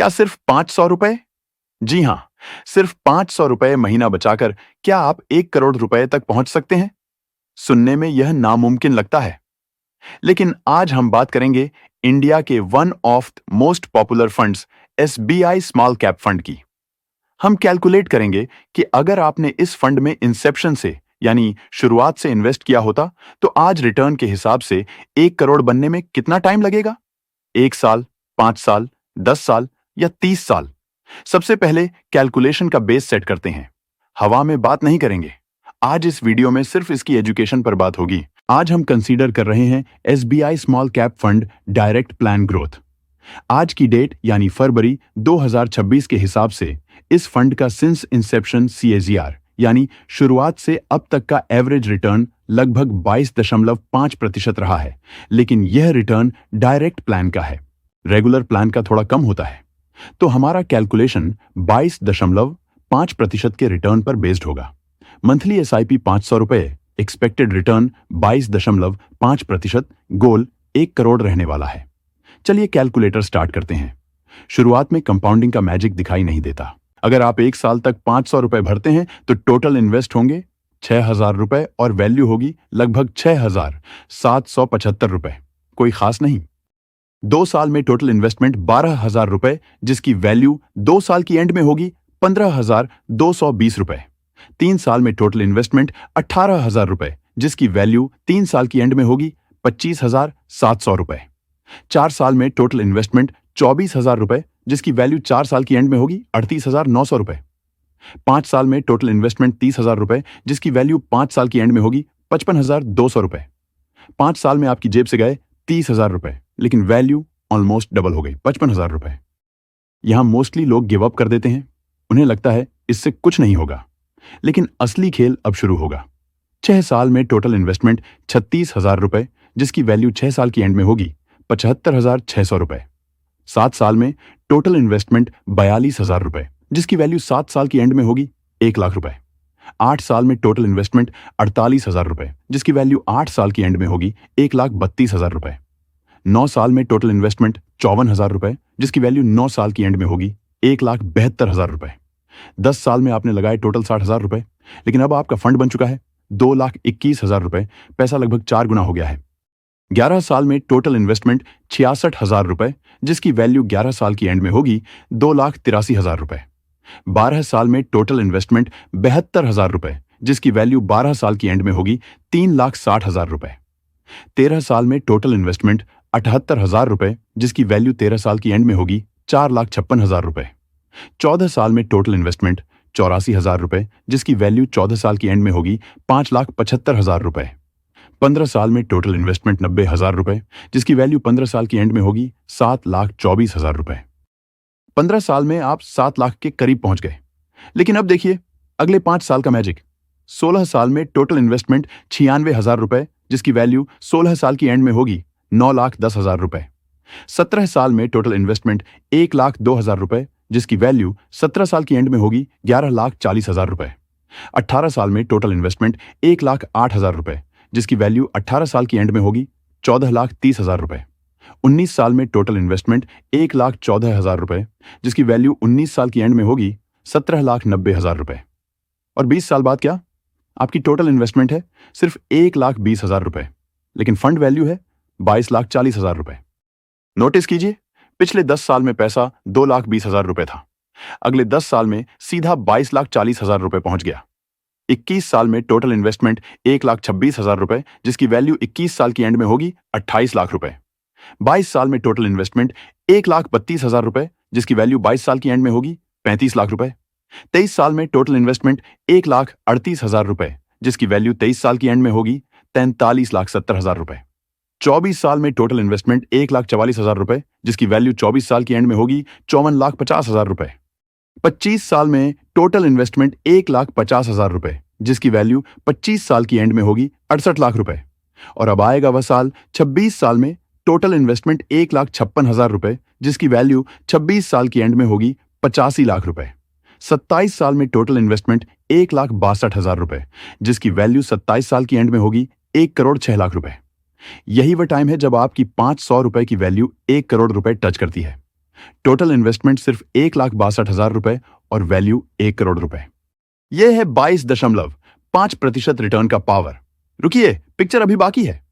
क्या सिर्फ 500 रुपए? जी हां, सिर्फ 500 रुपए महीना बचाकर क्या आप 1 करोड़ रुपए तक पहुंच सकते हैं? सुनने में यह नामुमकिन लगता है, लेकिन आज हम बात करेंगे इंडिया के one of most popular funds SBI small cap fund की। हम कैलकुलेट करेंगे कि अगर आपने इस फंड में इंसेप्शन से यानी शुरुआत से इन्वेस्ट किया होता तो आज रिटर्न के हिसाब से 1 करोड़ बनने में कितना टाइम लगेगा? 1 साल, 5 साल, 10 साल या 30 साल? सबसे पहले कैलकुलेशन का बेस सेट करते हैं। हवा में बात नहीं करेंगे। आज इस वीडियो में सिर्फ इसकी एजुकेशन पर बात होगी। आज हम कंसीडर कर रहे हैं SBI small cap fund direct plan growth. आज की डेट यानी फरवरी 2026 के हिसाब से इस फंड का सिंस इंसेप्शन सीएजीआर यानी शुरुआत से अब तक का एवरेज रिटर्न लगभग 22.5% रहा है, लेकिन यह रिटर्न डायरेक्ट प्लान का है। रेगुलर प्लान का थोड़ा कम होता है, तो हमारा कैलकुलेशन 22.5% के रिटर्न पर बेस्ड होगा। मंथली एसआईपी 500 रुपए, एक्सपेक्टेड रिटर्न 22.5%, गोल 1 करोड़ रहने वाला है। चलिए कैलकुलेटर स्टार्ट करते हैं। शुरुआत में कंपाउंडिंग का मैजिक दिखाई नहीं देता। अगर आप 1 साल तक 500 रुपए भरते हैं तो टोटल इन्वेस्ट होंगे 6,000 रुपए और वैल्यू होगी लगभग 6,775 रुपए। कोई खास नहीं। 2 साल में टोटल इन्वेस्टमेंट 12,000 रुपए, जिसकी वैल्यू 2 साल की एंड में होगी 15,220 रुपए। 3 साल में टोटल इन्वेस्टमेंट 18,000 रुपए, जिसकी वैल्यू 3 साल की एंड में होगी 25,700 रुपए। 4 साल में टोटल इन्वेस्टमेंट 24,000 रुपए, जिसकी वैल्यू 4 साल की एंड में होगी 38,900 रुपए। 5 साल में टोटल इन्वेस्टमेंट 30,000 रुपए, जिसकी वैल्यू 5 साल की एंड में होगी 55,200 रुपए। 5 साल में आपकी जेब से गए 30,000 रुपए, लेकिन वैल्यू ऑलमोस्ट डबल हो गई 55,000 रुपए। यहां मोस्टली लोग गिव अप कर देते हैं। उन्हें लगता है इससे कुछ नहीं होगा, लेकिन असली खेल अब शुरू होगा। 6 साल में टोटल इन्वेस्टमेंट 36,000 रुपए, जिसकी वैल्यू 6 साल की एंड में होगी 75,600 रुपए। 7 साल में टोटल इन्वेस्टमेंट 42,000 रुपए, जिसकी वैल्यू 7 साल की एंड में होगी 1 लाख रुपए। 8 साल में टोटल इन्वेस्टमेंट 48,000 रुपए, जिसकी वैल्यू 8 साल की एंड में होगी 1,32,000 रुपए। 9 साल में टोटल इन्वेस्टमेंट 54,000 रुपए, जिसकी वैल्यू 9 साल की एंड में होगी 1,72,000 रुपए। 10 साल में आपने लगाए टोटल 60,000 रुपए, लेकिन अब आपका फंड बन चुका है 2,21,000 रुपए। पैसा लगभग 4 गुना हो गया है। 11 साल में टोटल इन्वेस्टमेंट 66,000 रुपए, जिसकी वैल्यू 11 साल की एंड में होगी 2,83,000 रुपए। 12 साल में टोटल इन्वेस्टमेंट 72,000 रुपए, जिसकी वैल्यू 12 साल की एंड में होगी 3,60,000 रुपए। 13 साल में टोटल इन्वेस्टमेंट 78,000 रुपए, जिसकी वैल्यू 13 साल की एंड में होगी 4,56,000 रुपए। 14 साल में टोटल इन्वेस्टमेंट 84,000 रुपए, जिसकी वैल्यू 14 साल की एंड में होगी 5,75,000 रुपए। 15 साल में टोटल इन्वेस्टमेंट 90,000 रुपए, जिसकी वैल्यू 15 साल की एंड में होगी 7,24,000 रुपए। 15 साल में आप 7 लाख के करीब पहुंच गए। लेकिन अब देखिए अगले 5 साल का मैजिक। 16 साल में टोटल इन्वेस्टमेंट 96,000 रुपए, जिसकी वैल्यू 16 साल की एंड में होगी 9,10,000 रुपए। 17 साल में टोटल इन्वेस्टमेंट 1,02,000 रुपए, जिसकी वैल्यू 17 साल की एंड में होगी 11,40,000 रुपए। 18 साल में टोटल इन्वेस्टमेंट 1,08,000 रुपए, जिसकी वैल्यू 18 साल की एंड में होगी 14,30,000 रुपए। 19 साल में टोटल इन्वेस्टमेंट 1,14,000 रुपए, जिसकी वैल्यू 19 साल की एंड में होगी 17,90,000 रुपए। और 20 साल बाद क्या? आपकी टोटल इन्वेस्टमेंट है सिर्फ 1,20,000 रुपए, लेकिन फंड वैल्यू है 22,40,000 रुपए। नोटिस कीजिए, पिछले 10 साल में पैसा 2,20,000 रुपए था। अगले 10 साल में सीधा 22,40,000 रुपए पहुंच गया। 21 साल में टोटल इन्वेस्टमेंट 1,26,000 रुपए, जिसकी वैल्यू 21 साल की एंड में होगी 28 लाख रुपए। 22 साल में टोटल इन्वेस्टमेंट 1,32,000 रुपए, जिसकी वैल्यू 22 साल की एंड में होगी 35 लाख रुपए। 23 साल में टोटल इन्वेस्टमेंट 1,38,000 रुपए, जिसकी वैल्यू 23 साल की एंड में होगी 43,70,000 रुपए। 24 साल में टोटल इन्वेस्टमेंट 1,44,000 रुपए, जिसकी वैल्यू 24 साल की एंड में होगी 54,50,000 रुपए। 25 साल में टोटल इन्वेस्टमेंट 1,50,000 रुपए, जिसकी वैल्यू 25 साल की एंड में होगी 68 लाख रुपए। और अब आएगा वह साल 26 साल में टोटल इन्वेस्टमेंट 1,56,000 रुपए, जिसकी वैल्यु 26 साल की एंड में होगी 85 लाख रुपए। 27 साल में टोटल इन्वेस्टमेंट 1,62,000 रुपए, जिसकी वैल्यू 27 साल की एंड में होगी 1 करोड़ 6 लाख रुपए। यही वह टाइम है जब आपकी 500 रुपए की वैल्यू 1 करोड़ रुपए टच करती है। टोटल इन्वेस्टमेंट सिर्फ 1,62,000 रुपए और वैल्यू 1 करोड़ रुपए। यह है 22.5% रिटर्न का पावर। रुकिए, पिक्चर अभी बाकी है।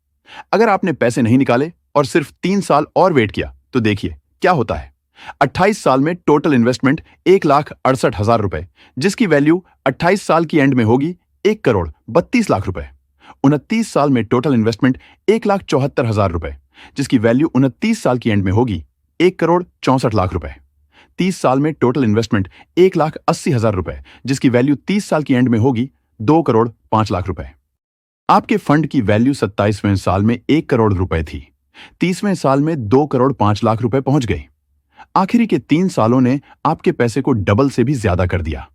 अगर आपने पैसे नहीं निकाले और सिर्फ 3 साल और वेट किया तो देखिए क्या होता है। 28 साल में टोटल इन्वेस्टमेंट 1,68,000 रुपए, जिसकी वैल्यू 28 साल की एंड में होगी 1,32,00,000 रुपए। 29 साल में टोटल इन्वेस्टमेंट 1,74,000 रुपए, जिसकी वैल्यू 29 साल की एंड में होगी 1,64,00,000 रुपए। 30 साल में टोटल इन्वेस्टमेंट 1,80,000 रुपए, जिसकी वैल्यू 30 साल की एंड में होगी 2,05,00,000 रुपए। आपके फंड की वैल्यू 27वें साल में 1 करोड़ रुपए थी। 30वें साल में 2,05,00,000 रुपए पहुंच गई। आखिरी के 3 सालों ने आपके पैसे को डबल से भी ज्यादा कर दिया।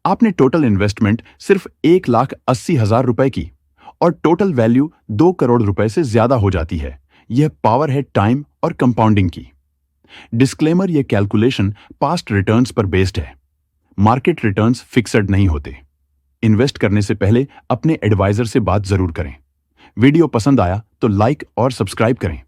आपने टोटल इन्वेस्टमेंट सिर्फ 1,80,000 रुपए की और टोटल वैल्यू 2 करोड़ रुपए से ज्यादा हो जाती है। यह पावर है टाइम और कंपाउंडिंग की। डिस्क्लेमर, यह कैलकुलेशन पास्ट रिटर्न्स पर बेस्ड है। मार्केट रिटर्न्स फिक्स्ड नहीं होते। इन्वेस्ट करने से पहले अपने एडवाइजर से बात जरूर करें। वीडियो पसंद आया तो लाइक और सब्सक्राइब करें।